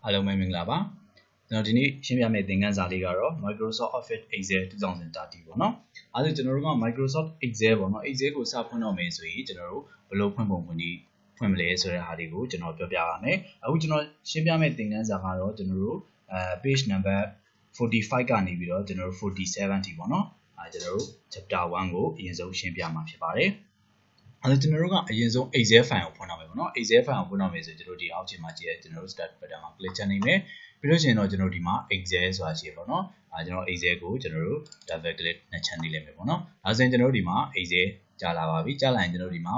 အားလုံးပဲမင်္ဂလာပါကျွန်တော်ဒီနေ့ရှင်းပြမယ့်သင်ခန်းစာလေးကတော့ Microsoft Office Excel 2030ပေါ့နော်အဲဒါကျွန်တော်တို့က Microsoft Excel ပေါ့နော် Excel ကိုစဖွင့်တော့မယ်ဆိုရင်ကျွန်တော်တို့ဘယ်လိုဖွင့်ပုံဖွင့်ပြီးဖွင့်မလဲဆိုတဲ့ဟာတွေကိုကျွန်တော်ပြောပြပါမယ်အခုကျွန်တော်ရှင်းပြမယ့်သင်ခန်းစာကတော့ကျွန်တော်တို့page number 45ကနေပြီးတော့ကျွန်တော်တို့47ထိပေါ့နော်ကျွန်တော်တို့ chapter 1ကိုအရင်ဆုံးရှင်းပြမှာဖြစ်ပါတယ်အဲ့ကျွန်တော်တို့ကအရင်ဆုံး Excel file ကိုဖွင့်တော့မယ်ပေါ့နော် Excel file ကိုဖွင့်တော့မယ်ဆိုကျွန်တော်တို့ဒီအောက်ခြေမှာကြည့်ရကျွန်တော်တို့ start button မှာ click ချနေမယ်ပြီးလို့ရှိရင်တော့ကျွန်တော်ဒီမှာ Excel ဆိုတာရှိရပေါ့နော်ကျွန်တော် Excel ကိုကျွန်တော်တို့ double click နဲ့ချန်နေလိုက်မယ်ပေါ့နော်ဒါဆိုရင်ကျွန်တော်တို့ဒီမှာ Excel ကြာလာပါပြီကြာလာရင်ကျွန်တော်တို့ဒီမှာ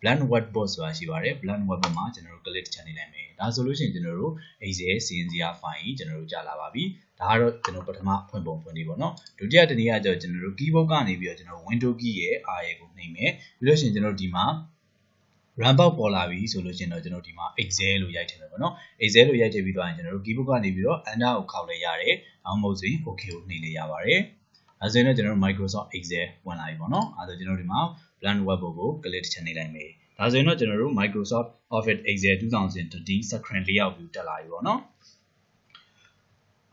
blank whiteboard ဆိုတာရှိပါတယ် blank whiteboard မှာကျွန်တော်တို့ click ချန်နေလိုက်မယ်ဒါဆိုလို့ရှိရင်ကျွန်တော်တို့ Excel စီရင်စရာ file ကြီးကျွန်တော်တို့ကြာလာပါပြီဒါကတော့ကျွန်တော်ပထမဖွင့်ပုံဖွင့်နေပေါ့နော်ဒုတိယတနည်းအားကျတော့ကျွန်တော်တို့ keyboard ကနေပြီးတော့ကျွန်တော် window key ရဲ့ R ရဲ့ကိုနှိပ်မယ်ပြီးလို့ရှိရင်ကျွန်တော်ဒီမှာ run box ပေါ်လာပြီဆိုလို့ရှိရင်တော့ကျွန်တော်ဒီမှာ Excel လို့ရိုက်ထည့်မယ်ပေါ့နော် Excel လို့ရိုက်ထည့်ပြီးတော့ကျွန်တော်တို့ keyboard ကနေပြီးတော့ enter ကိုခောက်လိုက်ရတယ်နောက်မဟုတ်ဆိုရင် OK ကိုနှိပ်လိုက်ရပါတယ်အဲဆိုရင်တော့ကျွန်တော်တို့ Microsoft Excel ဝင်လာပြီပေါ့နော်အဲဆိုကျွန်တော်ဒီမှာ blank whiteboard ကို click ချန်နေလိုက်မယ်ဒါဆိုရင်တော့ကျွန်တော်တို့ Microsoft Office Excel 2030 screen layout view တက်လာပြီပေါ့နော်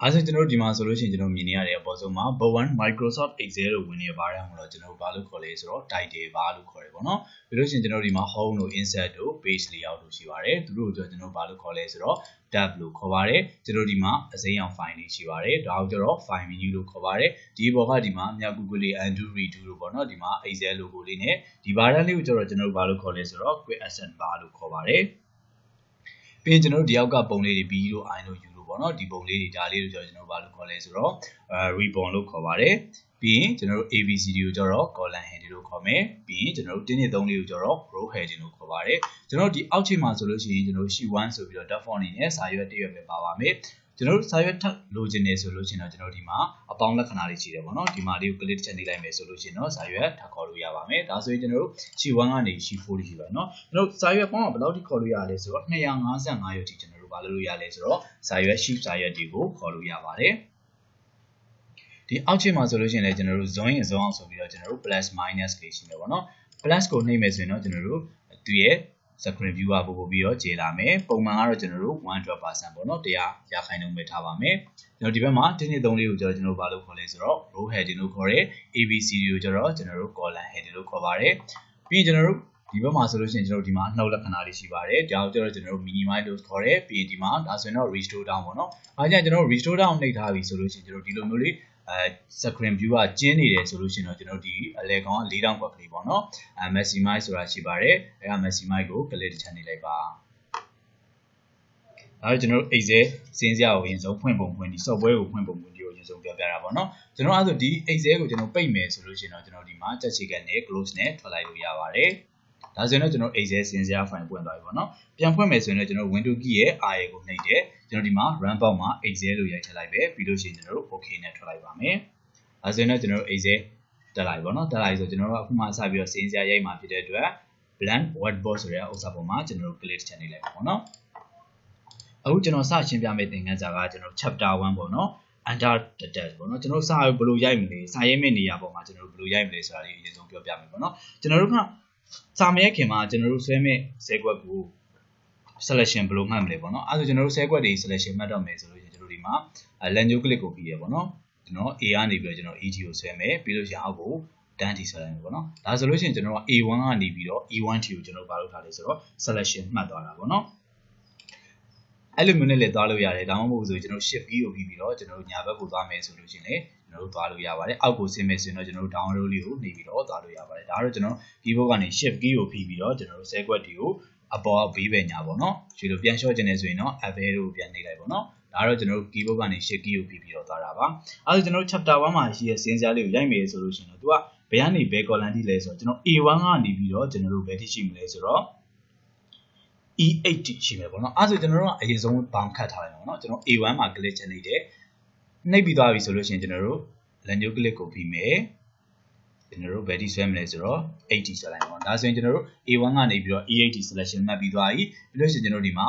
အဲဆိုကျွန်တော်တို့ဒီမှာဆိုလို့ရှိရင်ကျွန်တော်မြင်နေရတဲ့အပေါ်ဆုံးမှာ box 1 Microsoft Excel လို့ဝင်နေပါတဲ့မှာတော့ကျွန်တော်တို့ဘာလို့ခေါ်လဲဆိုတော့ title bar လို့ခေါ်တယ်ပေါ့နော်ပြီးလို့ရှိရင်ကျွန်တော်တို့ဒီမှာ home တို့ insert တို့ page layout တို့ရှိပါတယ်သူတို့ကိုကျွန်တော်တို့ဘာလို့ခေါ်လဲဆိုတော့ tab လို့ခေါ်ပါတယ်ကျွန်တော်ဒီမှာအစိမ်းရောင် file တွေရှိပါတယ်ဒါကိုကျတော့ file menu လို့ခေါ်ပါတယ်ဒီဘောကဒီမှာမြောက် Google လေး undo redo လို့ပေါ့နော်ဒီမှာ Excel logo လေးနဲ့ဒီ bar လေးကိုကျတော့ကျွန်တော်တို့ဘာလို့ခေါ်လဲဆိုတော့ quick action bar လို့ခေါ်ပါတယ်ပြီးရင်ကျွန်တော်တို့ဒီအောက်ကပုံလေးတွေ B တို့ I တို့ U တို့ပေါ့နော်ဒီပုံလေးတွေဒါလေးတို့ကျွန်တော်တို့ဘာလို့ခေါ်လဲဆိုတော့ ribbon လို့ခေါ်ပါတယ်ပြီးရင်ကျွန်တော်တို့ ABCD ကိုကျတော့ column heading လို့ခေါ်မယ်ပြီးရင်ကျွန်တော်တို့တင်း3လေးကိုကျတော့ row heading လို့ခေါ်ပါတယ်ကျွန်တော်တို့ဒီအောက်ခြေမှာဆိုလို့ရှိရင်ကျွန်တော်တို့ sheet 1ဆိုပြီးတော့ default အနေနဲ့စာရွက်တစ်ရွက်ပဲပါပါမယ်ကျွန်တော်တို့စာရွက်ထပ်လိုချင်နေဆိုလို့ရှိရင်တော့ကျွန်တော်ဒီမှာအပေါင်းလက္ခဏာတွေရှိတယ်ပေါ့နော်ဒီမှာလေးကို click ချက်နေလိုက်မယ်ဆိုလို့ရှိရင်တော့စာရွက်ထပ်ခေါ်လို့ရပါမယ်ဒါဆိုရင်ကျွန်တော်တို့ sheet 1ကနေ sheet 4ထိရှိပါနော်ကျွန်တော်တို့စာရွက်ပေါင်းကဘယ်လောက်ထိခေါ်လို့ရလဲဆိုတော့255ရွက်ထိကျွန်တော်တို့ဘာလို့ရလဲဆိုတော့စာရွက် sheet စာရွက်တွေကိုခေါ်လို့ရပါတယ်ဒီအောက်ခြေမှာဆိုလို့ရှိရင်လည်းကျွန်တော်တို့ zone in zone out ဆိုပြီးတော့ကျွန်တော်တို့ plus minus လေးရှိမယ်ပေါ့နော် plus ကိုနှိပ်မယ်ဆိုရင်တော့ကျွန်တော်တို့သူရဲ့ screen view ကပို့ပြီးတော့ကျေလာမယ်ပုံမှန်ကတော့ကျွန်တော်တို့ 100% ပေါ့နော်100%ပဲထားပါမယ်ကျွန်တော်ဒီဘက်မှာတင်း3လေးကိုကျွန်တော်တို့ဘာလို့ခေါ်လဲဆိုတော့ row heading လို့ခေါ်တယ် ABCD ကိုကျွန်တော်တို့ column heading လို့ခေါ်ပါတယ်ပြီးရင်ကျွန်တော်တို့ဒီဘက်မှာဆိုလို့ရှိရင်ကျွန်တော်တို့ဒီမှာအနှုတ်လက္ခဏာတွေရှိပါတယ်ဒါကိုကျတော့ကျွန်တော်တို့ minimize လို့ခေါ်တယ်ပြီးရင်ဒီမှာဒါဆိုရင်တော့ restore down ပေါ့နော်အဲကြောင့်ကျွန်တော်တို့ restore down နှိပ်ထားပြီဆိုလို့ရှိရင်ကျွန်တော်ဒီလိုမျိုးလေးscreen view ကကျင်းနေတယ်ဆိုလို့ရှိရင်တော့ကျွန်တော်ဒီအလဲကောင်က4000ကွက်ကလေးပေါ့နော် maximize ဆိုတာရှိပါတယ်အဲက maximize ကို click ချန်နေလိုက်ပါဒါတော့ကျွန်တော်တို့ Excel စင်းစရာကိုအရင်ဆုံးဖွင့်ပုံဖွင့်ဒီ software ကိုဖွင့်ပုံဖွင့်ဒီကိုအရင်ဆုံးပြောပြတာပေါ့နော်ကျွန်တော်အဲ့ဆိုဒီ Excel ကိုကျွန်တော်ပိတ်မယ်ဆိုလို့ရှိရင်တော့ကျွန်တော်ဒီမှာ check chicken နဲ့ close နဲ့ထွက်လိုက်လို့ရပါတယ်ဒါဆိုရင်တော့ကျွန်တော် Excel စင်းစရာ file ပွင့်သွားပြီပေါ့နော်ပြန်ဖွင့်မယ်ဆိုရင်တော့ကျွန်တော် window key ရဲ့ R ရဲ့ကိုနှိပ်တယ်ကျွန်တော်ဒီမှာ run box မှာ Excel လို့ရိုက်ထည့်လိုက်ပဲပြီးလို့ရှိရင်ကျွန်တော်တို့ OK နဲ့ထွက်လိုက်ပါမယ်ဒါဆိုရင်တော့ကျွန်တော်တို့ Excel တက်လိုက်ပေါ့နော်တက်လိုက်ဆိုကျွန်တော်တို့အခုမှစပြီးတော့စင်းစရာရိုက်မှာဖြစ်တဲ့အတွက် blank whiteboard ဆိုတဲ့ဥစ္စာပေါ်မှာကျွန်တော်တို့ click ချန်နေလိုက်ပါပေါ့နော်အခုကျွန်တော်စရှင်းပြမယ့်သင်ခန်းစာကကျွန်တော် chapter 1ပေါ့နော် under the dash ပေါ့နော်ကျွန်တော်စာဘယ်လိုရိုက်မလဲစာရေးမယ့်နေရာပေါ်မှာကျွန်တော်တို့ဘယ်လိုရိုက်မလဲဆိုတာလေးအရင်ဆုံးပြောပြမယ်ပေါ့နော်ကျွန်တော်တို့ကစာမရိုက်ခင်မှာကျွန်တော်တို့ဆွဲမယ့်ဇဲကွက်ကို selection ဘယ်လိုမှတ်မလဲပေါ့နော်အဲဆိုကျွန်တော်တို့ဇဲကွက်တွေ selection မှတ်တော့မယ်ဆိုလို့ရှိရင်ကျွန်တော်ဒီမှာ language click ကိုပြီးရပေါ့နော်ကျွန်တော် A ကနေပြီးတော့ကျွန်တော် EG ကိုဆွဲမယ်ပြီးလို့ရှိရင်အောက်ကို dan ထိဆွဲလိုက်မယ်ပေါ့နော်ဒါဆိုလို့ရှိရင်ကျွန်တော်က A1 ကနေပြီးတော့ E1 ထိကိုကျွန်တော်ဘာလုပ်ထားလဲဆိုတော့ selection မှတ်သွားတာပေါ့နော်အဲ့လိုမျိုးနဲ့လည်းသွားလို့ရတယ်ဒါမှမဟုတ်ဆိုကျွန်တော် shift key ကိုပြီးတော့ကျွန်တော်တို့ညာဘက်ကိုသွားမယ်ဆိုလို့ရှိရင်လည်းကျွန်တော်တို့သွားလို့ရပါတယ်အောက်ကိုဆင်းမယ်ဆိုရင်တော့ကျွန်တော်တို့ down arrow လေးကိုနှိပ်ပြီးတော့သွားလို့ရပါတယ်ဒါကတော့ကျွန်တော် keyboard ကနေ shift key ကိုပြီးတော့ကျွန်တော်တို့ segway တွေကိုအပေါ်အောက်ဘေးပဲညာပေါ့နော်ဒီလိုပြန်လျှော့ခြင်းနေဆိုရင်တော့ up arrow ကိုပြန်နှိပ်လိုက်ပေါ့နော်ဒါကတော့ကျွန်တော်တို့ keyboard ကနေ shift key ကိုပြီးတော့သွားတာပါအဲ့ဒါကျွန်တော်တို့ chapter 1မှာရှိတဲ့စင်းစရာလေးကိုရိုက်မယ်ဆိုလို့ရှိရင်တော့သူကဘယ်ကနေဘယ် column ထိလဲဆိုတော့ကျွန်တော် A1 ကနေပြီးတော့ကျွန်တော်တို့ဘယ်ထိရှိမလဲဆိုတော့E8 ရှိမယ်ပေါ့နော်အဲဆိုကျွန်တော်တို့ကအရင်ဆုံးဘောင်ခတ်ထားလိုက်ပါတော့ကျွန်တော် A1 မှာ click ချနေတယ်နှိပ်ပြီးသွားပြီဆိုလို့ရှိရင်ကျွန်တော်တို့ language click ကိုပြီးမယ်ကျွန်တော်တို့ဘယ်ထိဆွဲမလဲဆိုတော့ 80 ဆွဲလိုက်ပါတော့ဒါဆိုရင်ကျွန်တော်တို့ A1 ကနေပြီးတော့ E80 selection မှတ်ပြီးသွားပြီပြီးလို့ရှိရင်ကျွန်တော်ဒီမှာ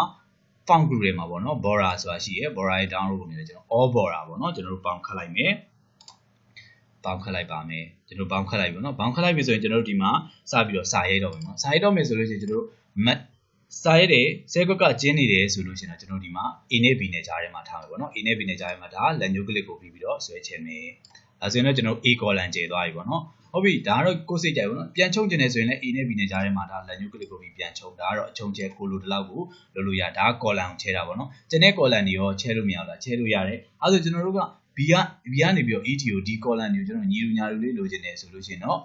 font group တွေမှာပေါ့နော် border ဆိုတာရှိရယ် border ရဲ့ download ကိုနေတယ်ကျွန်တော် all border ပေါ့နော်ကျွန်တော်တို့ပေါင်ခတ်လိုက်မယ်ပေါင်ခတ်လိုက်ပါမယ်ကျွန်တော်ပေါင်ခတ်လိုက်ပြီပေါ့နော်ပေါင်ခတ်လိုက်ပြီဆိုရင်ကျွန်တော်တို့ဒီမှာစပြီးတော့စာရိုက်တော့မယ်နော်စာရိုက်တော့မယ်ဆိုလို့ရှိရင်ကျွန်တော်တို့ စာရဲတဲ့ဆဲကွက်ကကျင်းနေတယ်ဆိုလို့ရှိရင်ကျွန်တော်ဒီမှာ A နဲ့ B နဲ့ကြားထဲမှာထားမယ်ပေါ့နော် A နဲ့ B နဲ့ကြားထဲမှာဒါလက်ညှိုးကလစ်ကိုပြီးတော့ဆွဲချင်မယ်ဒါဆိုရင်တော့ကျွန်တော် A column ကျဲသွားပြီပေါ့နော်ဟုတ်ပြီဒါကတော့ကိုယ်စိတ်ကြိုက်ပေါ့နော်ပြန်ချုပ်ကျင်နေဆိုရင်လည်း A နဲ့ B နဲ့ကြားထဲမှာဒါလက်ညှိုးကလစ်ကိုပြီးပြန်ချုပ်ဒါကတော့အချုံကျဲကိုလိုတလောက်ကိုလုပ်လို့ရဒါက column ကိုချဲတာပေါ့နော်ကျန်တဲ့ column တွေရောချဲလို့မရဘူးလားချဲလို့ရတယ်အဲဆိုကျွန်တော်တို့က B ကနေပြီးတော့ ET ကိုဒီ column တွေကိုကျွန်တော်ညီလူညာလူလေးလိုချင်တယ်ဆိုလို့ရှိရင်တော့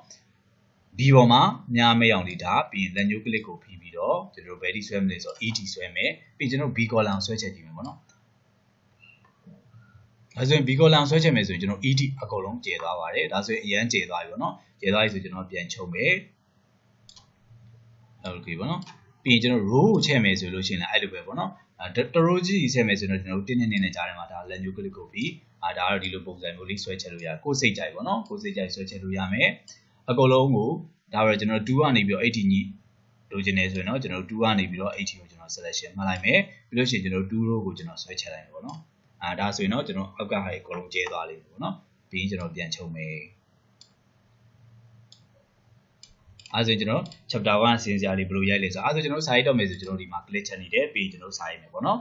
B ပေါ်မှာညာမဲအောင်လေးဒါပြီးရင်လက်ညှိုးကလစ်ကိုပြီးပြီးတော့ကျွန်တော်တို့ body ဆွဲမလဲဆိုတော့ ET ဆွဲမယ်ပြီးကျွန်တော် B column ဆွဲချက်ကြည့်မယ်ပေါ့နော်ဒါဆိုရင် B column ဆွဲချက်မယ်ဆိုရင်ကျွန်တော် ET အကုန်လုံးကျဲသွားပါတယ်ဒါဆိုရင်အရန်ကျဲသွားပြီပေါ့နော်ကျဲသွားပြီဆိုကျွန်တော်ပြန်ချုပ်မယ်ဟုတ်ကဲ့ပေါ့နော်ပြီးရင်ကျွန်တော် row ကိုချက်မယ်ဆိုလို့ရှိရင်လည်းအဲ့လိုပဲပေါ့နော်တရိုးကြီးချက်မယ်ဆိုတော့ကျွန်တော်တို့တင်းနေကြားထဲမှာဒါလက်ညှိုးကလစ်ကိုပြီးဒါကတော့ဒီလိုပုံစံမျိုးလေးဆွဲချက်လို့ရတယ်ကိုယ်စိတ်ကြိုက်ပေါ့နော်ကိုယ်စိတ်ကြိုက်ဆွဲချက်လို့ရမယ်အကုန်လုံးကိုဒါပဲကျွန်တော်2ကနေပြီးတော့80ညီလိုချင်နေဆိုရင်တော့ကျွန်တော်2ကနေပြီးတော့80ကိုကျွန်တော် selection မှတ်လိုက်မယ်ပြီးလို့ရှိရင်ကျွန်တော်2 row ကိုကျွန်တော်ဆွဲချက်လိုက်မယ်ပေါ့နော်ဒါဆိုရင်တော့ကျွန်တော်အောက်ကဟာအကုန်လုံးကျဲသွားလိမ့်မယ်ပေါ့နော်ပြီးရင်ကျွန်တော်ပြန်ချုပ်မယ်အဲဆိုရင်ကျွန်တော် chapter 1ဆင်းစရာလေးဘယ်လိုရိုက်လဲဆိုတော့အဲဆိုကျွန်တော်စာရေးတော့မယ်ဆိုကျွန်တော်ဒီမှာ click ချက်နေတယ်ပြီးရင်ကျွန်တော်စာရေးမယ်ပေါ့နော်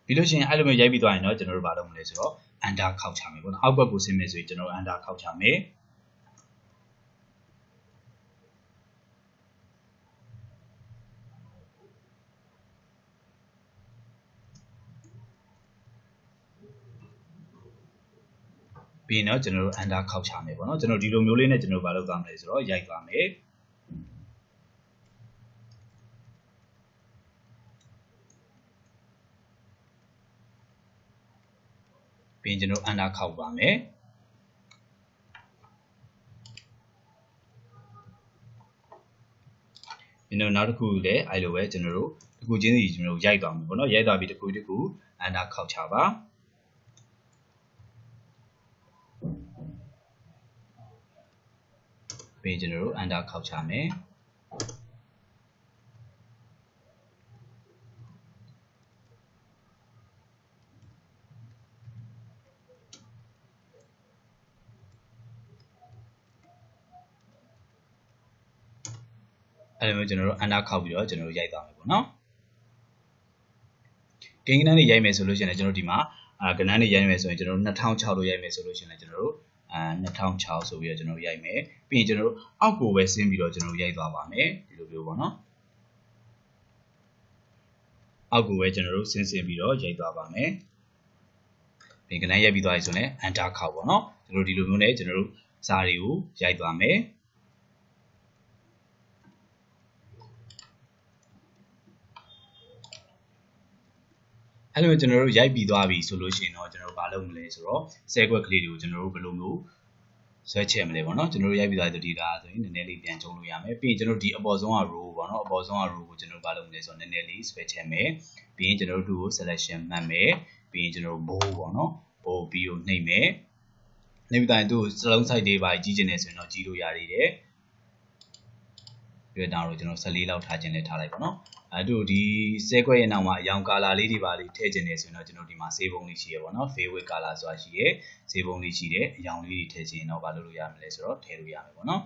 ပြီးလို့ရှိရင်အဲ့လိုမျိုးရိုက်ပြီးသွားရင်တော့ကျွန်တော်တို့ဘာလုပ်မလဲဆိုတော့ under ခောက်ချမယ်ပေါ့နော်အောက်ဘက်ကိုဆင်းမယ်ဆိုရင်ကျွန်တော် under ခောက်ချမယ်ပြီးရင်တော့ကျွန်တော်တို့ under ခောက်ချမယ်ပေါ့နော်ကျွန်တော်ဒီလိုမျိုးလေးနဲ့ကျွန်တော်ဘာလုပ်သွားမလဲဆိုတော့ရိုက်သွားမယ်ပြီးရင်ကျွန်တော် under ခောက်ပါမယ်ပြီးတော့နောက်တစ်ခုလည်းအဲ့လိုပဲကျွန်တော်တို့တစ်ခုချင်းစီကျွန်တော်တို့ရိုက်သွားမယ်ပေါ့နော်ရိုက်သွားပြီးတစ်ခုတစ်ခု under ခောက်ချပါပြီးကျွန်တော်တို့ under ခောက်ချမယ်အဲ့လိုမျိုးကျွန်တော်တို့ under ခောက်ပြီးတော့ကျွန်တော်တို့ရိုက်သွားမယ်ပေါ့နော်ကိန်းကဏ္ဍတွေရိုက်မယ်ဆိုလို့ရှိရင်လည်းကျွန်တော်ဒီမှာကဏ္ဍတွေရိုက်မယ်ဆိုရင်ကျွန်တော်တို့2006လို့ရိုက်မယ်ဆိုလို့ရှိရင်လည်းကျွန်တော်တို့2006ဆိုပြီးတော့ကျွန်တော်တို့ရိုက်မယ်ပြီးရင်ကျွန်တော်တို့အောက်ကိုပဲဆင်းပြီးတော့ကျွန်တော်တို့ရိုက်သွားပါမယ်ဒီလိုမျိုးပေါ့နော်အောက်ကိုပဲကျွန်တော်တို့ဆင်းပြီးတော့ရိုက်သွားပါမယ်ပြီးကဏ္ဍရိုက်ပြီးသွားပြီဆိုရင် under ခောက်ပေါ့နော်ကျွန်တော်တို့ဒီလိုမျိုးနဲ့ကျွန်တော်တို့စာတွေကိုရိုက်သွားမယ်အဲ့လိုကျွန်တော်တို့ရိုက်ပြီးသွားပြီဆိုလို့ရှိရင်တော့ကျွန်တော်တို့ဘာလုပ်မလဲဆိုတော့ဆဲကွက်ကလေးတွေကိုကျွန်တော်တို့ဘယ်လိုမျိုးဆွဲချက်မလဲပေါ့နော်ကျွန်တော်တို့ရိုက်ပြီးသွားတဲ့ဒီဒါဆိုရင်နည်းနည်းလေးပြန်ချုံလို့ရမယ်ပြီးရင်ကျွန်တော်တို့ဒီအပေါ်ဆုံးက row ပေါ့နော်အပေါ်ဆုံးက row ကိုကျွန်တော်တို့ဘာလုပ်မလဲဆိုတော့နည်းနည်းလေးဆွဲချက်မယ်ပြီးရင်ကျွန်တော်တို့ကို selection မှတ်မယ်ပြီးရင်ကျွန်တော်တို့ bow ပေါ့နော် bow ပြီးကိုနှိပ်မယ်နှိပ်ပြီးတိုင်းသူ့စလုံး site တွေပါကြီးကျင်နေဆိုရင်တော့ကြီးလို့ရသေးတယ်ပြီးတော့ကျွန်တော်14လောက်ထားခြင်းနဲ့ထားလိုက်ပါနော်အဲ့တို့ဒီဆဲခွက်ရဲ့နောက်မှာအရောင်ကာလာလေးတွေပါလေးထည့်ခြင်းနေဆိုရင်တော့ကျွန်တော်ဒီမှာဆေးပုံလေးရှိရပါတော့ favorite color ဆိုတာရှိရဆေးပုံလေးရှိတယ်အရောင်လေးတွေထည့်ခြင်းတော့ဘာလုပ်လို့ရမလဲဆိုတော့ထည့်လို့ရမယ်ပေါ့နော်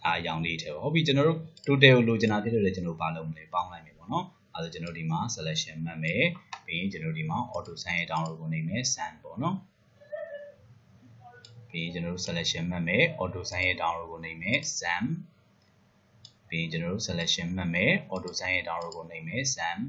အရောင်လေးထည့်ပါဟုတ်ပြီကျွန်တော်တို့ total ကိုလိုချင်တာဖြစ်လို့လည်းကျွန်တော်ဘာလုပ်မလဲပေါင်းလိုက်မယ်ပေါ့နော်အဲ့ဒါကျွန်တော်ဒီမှာ selection မှတ်မယ်ပြီးရင်ကျွန်တော်ဒီမှာ auto sign ရဲ့ download ကိုနေမယ် send ပေါ့နော်ပြီးရင်ကျွန်တော်တို့ selection မှတ်မယ် auto sign ရဲ့ download ကိုနေမယ် sendပြီးရင်ကျွန်တော်တို့ selection မှတ်မယ် auto sign ရဲ့ download ကိုနေမယ် send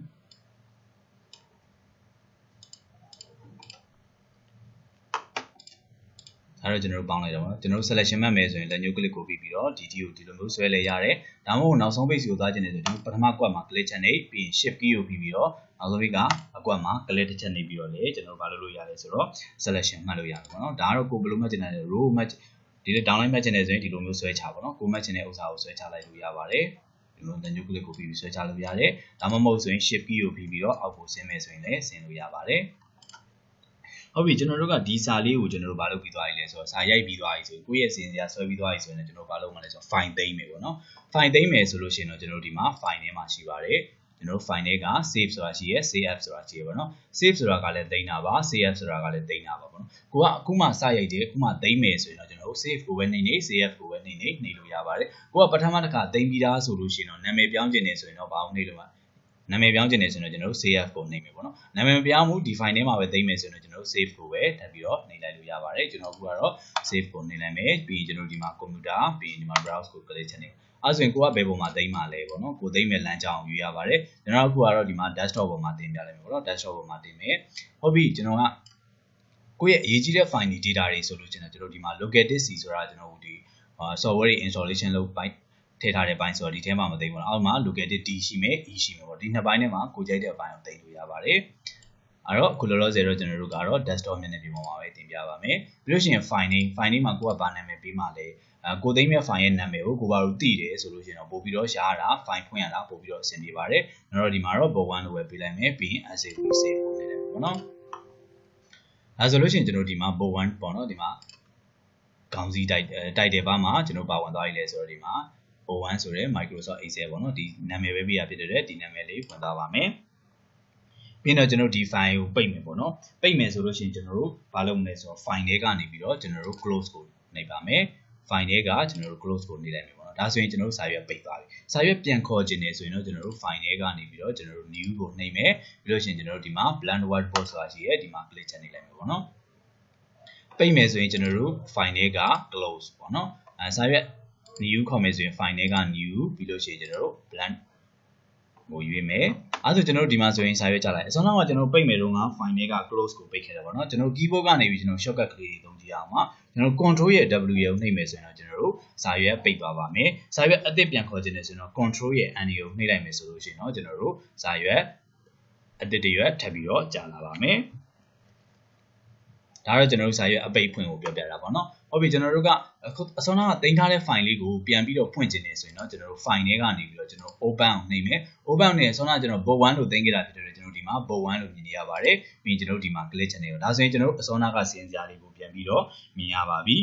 အဲ့တော့ကျွန်တော်တို့ပေါင်းလိုက်တော့ကျွန်တော်တို့ selection မှတ်မယ်ဆိုရင်လက်ညှိုး click ကိုပြီးတော့ DT ကိုဒီလိုမျိုးဆွဲလဲရတယ်ဒါမှမဟုတ်နောက်ဆုံး page ကိုသွားခြင်းနေဆိုဒီပထမကွက်မှာ click ချက်နေပြီးရင် shift key ကိုပြီးတော့နောက်ဆုံး page ကအကွက်မှာ click တစ်ချက်နေပြီးတော့လေကျွန်တော်တို့ဘာလုပ်လို့ရလဲဆိုတော့ selection မှတ်လို့ရတယ်ပေါ့နော်ဒါကတော့ကိုဘယ်လိုမှတ်ချင်တယ် row မှတ်ဒီလို download မှတ်ချင်တယ်ဆိုရင်ဒီလိုမျိုးဆွဲချပါတော့ကိုမှတ်ချင်တဲ့ဥစ္စာကိုဆွဲချလိုက်လို့ရပါတယ်ဒီလိုလက်ညှိုး click ကိုပြီးဆွဲချလို့ရတယ်ဒါမှမဟုတ်ဆိုရင် shift key ကိုပြီးတော့အောက်ကိုဆင်းမယ်ဆိုရင်လည်းဆင်းလို့ရပါတယ်ဟုတ်ပြီကျွန်တော်တို့ကဒီစာလေးကိုကျွန်တော်တို့ဘာလုပ်ပြီးသွားပြီလဲဆိုတော့စာရိုက်ပြီးသွားပြီဆိုကိုယ့်ရဲ့စင်စရာဆွဲပြီးသွားပြီဆိုရင်ကျွန်တော်ဘာလုပ်မလဲဆိုတော့ file သိမ်းမယ်ပေါ့နော် file သိမ်းမယ်ဆိုလို့ရှိရင်တော့ကျွန်တော်တို့ဒီမှာ file ထဲမှာရှိပါတယ် ကျွန်တော် file တွေက save ဆိုတာရှိရယ် save ဆိုတာရှိရယ်ပေါ့နော် save ဆိုတာကလည်းသိမ်းတာပါ save ဆိုတာကလည်းသိမ်းတာပါပေါ့နော်ကိုကအခုမှစရိုက်တယ်အခုမှသိမ်းမယ်ဆိုရင်တော့ကျွန်တော် save ကိုပဲနေနေ save ကိုပဲနေနေနှိပ်လို့ရပါတယ်ကိုကပထမတစ်ခါသိမ်းပြီးသားဆိုလို့ရှိရင်တော့နာမည်ပြောင်းခြင်းနေဆိုရင်တော့ဘာအောင်နှိပ်လို့မှာနာမည်ပြောင်းခြင်းနေဆိုရင်တော့ကျွန်တော် save ကိုနှိပ်မယ်ပေါ့နော်နာမည်မပြောင်းဘူးဒီ file ထဲမှာပဲသိမ်းမယ်ဆိုရင်တော့ကျွန်တော် save ကိုပဲထပ်ပြီးတော့နှိပ်လိုက်လို့ရပါတယ်ကျွန်တော်အခုကတော့ save ကိုနှိပ်လိုက်မယ်ပြီးရင်ကျွန်တော်ဒီမှာ computer ပြီးရင်ဒီမှာ browse ကို click ချင်တယ်အဲ့ဆိုရင်ကိုကဘယ်ပုံမှာသိမ်းမှာလဲပေါ့နော်ကိုသိမ်းမဲ့လမ်းကြောင်းကိုယူရပါတယ်ကျွန်တော်အခုကတော့ဒီမှာ desktop ပေါ်မှာတင်ပြလိုက်မယ်ပေါ့နော် desktop ပေါ်မှာတင်မယ်ဟုတ်ပြီကျွန်တော်ကကိုယ့်ရဲ့အရေးကြီးတဲ့ file တွေ data တွေဆိုလို့ကျွန်တော်ဒီမှာ local disk ဆိုတာကျွန်တော်ဒီ software တွေ installation လုပ်ပိုင်းထည့်ထားတဲ့ပိုင်းဆိုတော့ဒီထဲမှာမသိဘူးပေါ့နော်အောက်မှာ local disk D ရှိမယ် E ရှိမယ်ပေါ့ဒီနှစ်ပိုင်းထဲမှာကိုကြိုက်တဲ့အပိုင်းကိုသိမ်းလို့ရပါတယ်အဲ့တော့အခုလောလောဆယ်တော့ကျွန်တော်တို့ကတော့ desktop မျက်နှာပြင်ပေါ်မှာပဲတင်ပြပါမယ်ပြီးလို့ရှိရင် file တွေမှာကိုကဘာနာမည်ပေးမှလဲကိုသိမ်းမဲ့ file ရဲ့နာမည်ကိုဘာလို့သိတယ်ဆိုလို့ရှိရင်တော့ပို့ပြီးတော့ရှားတာ file ဖွင့်ရတာပို့ပြီးတော့အဆင်ပြေပါတယ်ကျွန်တော်တို့ဒီမှာတော့ bow1 လို့ပဲပေးလိုက်မယ်ပြီးရင် save ကို save လုပ်နေတယ်ပေါ့နော်အဲဆိုလို့ရှိရင်ကျွန်တော်ဒီမှာ bow1 ပေါ့နော်ဒီမှာခေါင်းစည်းတိုက်တယ်ဘာမှကျွန်တော်ပါဝင်သွားပြီလဲဆိုတော့ဒီမှာ bow1 ဆိုတဲ့ Microsoft Excel ပေါ့နော်ဒီနာမည်ပဲပေးရဖြစ်တဲ့ဒီနာမည်လေးဖွင့်သွားပါမယ်ပြီးတော့ကျွန်တော်ဒီ file ကိုပိတ်မယ်ပေါ့နော်ပိတ်မယ်ဆိုလို့ရှိရင်ကျွန်တော်တို့ဘာလုပ်မလဲဆိုတော့ file တွေကနေပြီးတော့ကျွန်တော်တို့ close ကိုနှိပ်ပါမယ် file တွေကကျွန်တော်တို့ close ကိုနှိပ်လိုက်မယ်ပေါ့နော်ဒါဆိုရင်ကျွန်တော်တို့စာရွက်ပိတ်သွားပြီစာရွက်ပြန်ခေါ်ခြင်းနေဆိုရင်တော့ကျွန်တော်တို့ file တွေကနေပြီးတော့ကျွန်တော်တို့ new ကိုနှိပ်မယ်ပြီးလို့ရှိရင်ကျွန်တော်တို့ဒီမှာ blank whiteboard ဆိုတာရှိရဲဒီမှာ click ချနှိပ်လိုက်မယ်ပေါ့နော်ပိတ်မယ်ဆိုရင်ကျွန်တော်တို့ file တွေက close ပေါ့နော်စာရွက် new ခေါ်မယ်ဆိုရင် file တွေက new ပြီးလို့ရှိရင်ကျွန်တော်တို့ blank ကိုရွေးမယ်အဲ့ဆိုကျွန်တော်တို့ဒီမှာဆိုရင်စာရွက်ကြလိုက်အစောကကျွန်တော်ပိတ်မယ်တော့ငါ file တွေက close ကိုပိတ်ခဲ့တယ်ပေါ့နော်ကျွန်တော် keyboard ကနေပြီးကျွန်တော် shortcut ကလေးတွေသုံးကြည့်အောင်ပါကျွန်တော် control ရဲ့ W ရဲ့ကိုနှိပ်မယ်ဆိုရင်တော့ကျွန်တော်တို့စာရွက်ပိတ်သွားပါမယ်စာရွက်အသစ်ပြန်ခေါ်ခြင်းနဲ့ဆိုရင်တော့ control ရဲ့ N ကိုနှိပ်လိုက်မယ်ဆိုလို့ရှိရင်တော့ကျွန်တော်တို့စာရွက်အသစ်တွေရွက်ထပ်ပြီးတော့ကြာလာပါမယ်ဒါတော့ကျွန်တော်တို့စာရွက်အပိတ်ဖွင့်ကိုပြောပြတာပေါ့နော်ဟုတ်ပြီကျွန်တော်တို့ကအစောကတင်ထားတဲ့ file လေးကိုပြန်ပြီးတော့ဖွင့်ခြင်းနေဆိုရင်တော့ကျွန်တော်တို့ file တွေကနေပြီးတော့ကျွန်တော် open ကိုနှိပ်မယ် open နဲ့အစောကကျွန်တော် bow1 လို့တင်ခဲ့တာဖြစ်တယ်ကျွန်တော်ဒီမှာ bow1 လို့မြင်နေရပါတယ်ပြီးရင်ကျွန်တော်တို့ဒီမှာ click ချင်နေရောဒါဆိုရင်ကျွန်တော်တို့အစောကစီရင်စရာလေးကိုပြန်ပြီးတော့မြင်ရပါပြီ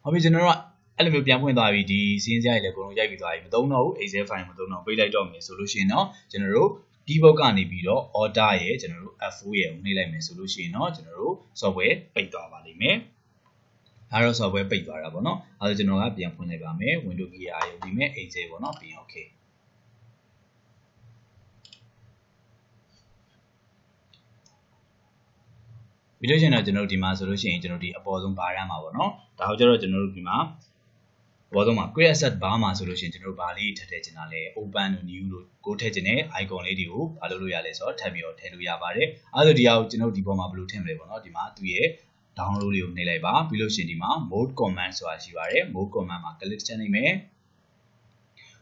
ဟုတ်ပြီကျွန်တော်တို့အဲ့လိုမျိုးပြန်ဖွင့်သွားပြီဒီစီရင်စရာတွေလည်းအကုန်လုံးရိုက်ပြီးသွားပြီမသုံးတော့ဘူး Excel file မသုံးတော့ပိတ်လိုက်တော့မယ်ဆိုလို့ရှိရင်တော့ကျွန်တော်တို့ keyboard ကနေပြီးတော့ order ရဲ့ကျွန်တော်တို့ F4 ရဲ့ကိုနှိပ်လိုက်မယ်ဆိုလို့ရှိရင်တော့ကျွန်တော်တို့ software ပိတ်သွားပါလိမ့်မယ်ဒါတော့ software ပိတ်သွားတာပေါ့နော်အဲဒါကျွန်တော်ကပြန်ဖွင့်လိုက်ပါမယ် Windows key အာရုံဒီမဲ့ Excel ပေါ့နော်ပြီး OK ပြီးလို့ရှိရင်တော့ကျွန်တော်တို့ဒီမှာဆိုလို့ရှိရင်ကျွန်တော်ဒီအပေါ်ဆုံးဘားရမ်းမှာပေါ့နော်ဒါကိုကျတော့ကျွန်တော်တို့ဒီမှာဘောဆုံးမှာ quick access bar မှာဆိုလို့ရှိရင်ကျွန်တော်တို့ဘာလေးထည့်ချင်တာလဲ open လို့ new လို့ကိုထည့်ချင်တဲ့ icon လေးတွေကိုဘာလုပ်လို့ရလဲဆိုတော့ထပ်ပြီးတော့ထည့်လို့ရပါတယ်အဲဒါဒီဟာကိုကျွန်တော်တို့ဒီပေါ်မှာဘယ်လိုထည့်မလဲပေါ့နော်ဒီမှာသူ့ရဲ့ download လေးကိုနှိပ်လိုက်ပါပြီးလို့ရှိရင်ဒီမှာ mode command ဆိုတာရှိပါတယ် mode command မှာ click ချနှိပ်မယ်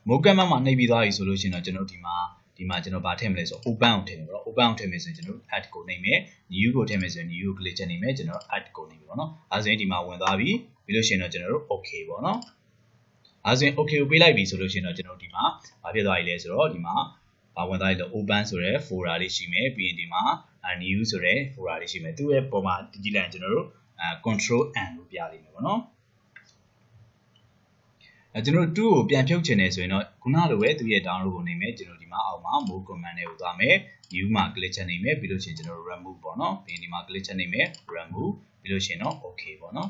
mode command မှာနှိပ်ပြီးသွားပြီဆိုလို့ရှိရင်တော့ကျွန်တော်ဒီမှာကျွန်တော်ဗာထည့်မလဲဆိုတော့ open ကိုထည့်မယ်ပေါ့နော် open ကိုထည့်မယ်ဆိုရင်ကျွန်တော် add ကိုနှိပ်မယ် new ကိုထည့်မယ်ဆိုရင် new ကို click ချနှိပ်မယ်ကျွန်တော် add ကိုနှိပ်ပြီပေါ့နော်အဲဆိုရင်ဒီမှာဝင်သွားပြီပြီးလို့ရှိရင်တော့ကျွန်တော်တို့ okay ပေါ့နော်အဲဆိုရင် okay ကိုပေးလိုက်ပြီဆိုလို့ရှိရင်တော့ကျွန်တော်ဒီမှာဘာဖြစ်သွားပြီလဲဆိုတော့ဒီမှာဘာဝင်သွားပြီလဲ open ဆိုတဲ့ folder လေးရှိမယ်ပြီးရင်ဒီမှာ new ဆိုတဲ့ folder လေးရှိမယ်သူ့ရဲ့ပုံမှာကြည့်လိုက်ရင်ကျွန်တော်တို့control N လို့ပြလိမ့်မယ်ပေါ့နော်ကျွန်တော်တို့2ကိုပြန်ဖြုတ်ချင်တယ်ဆိုရင်တော့ခုနလိုပဲသူ့ရဲ့ download ကိုနေမယ်ကျွန်တော်ဒီမှာအောက်မှာ mode command တွေကိုသွားမယ် new မှာ click ချနေမယ်ပြီးလို့ရှိရင်ကျွန်တော် remove ပေါ့နော်ပြီးရင်ဒီမှာ click ချနေမယ် remove ပြီးလို့ရှိရင်တော့ okay ပေါ့နော်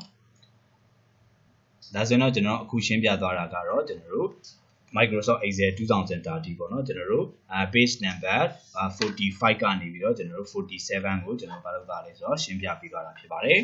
ဒါဆိုရင်တော့ကျွန်တော်အခုရှင်းပြသွားတာကတော့ကျွန်တော်တို့ Microsoft Excel 2030ပေါ့နော်ကျွန်တော်တို့page number 45ကနေပြီးတော့ကျွန်တော်တို့47ကိုကျွန်တော်ဘာလုပ်သွားလဲဆိုတော့ရှင်းပြပေးသွားတာဖြစ်ပါတယ်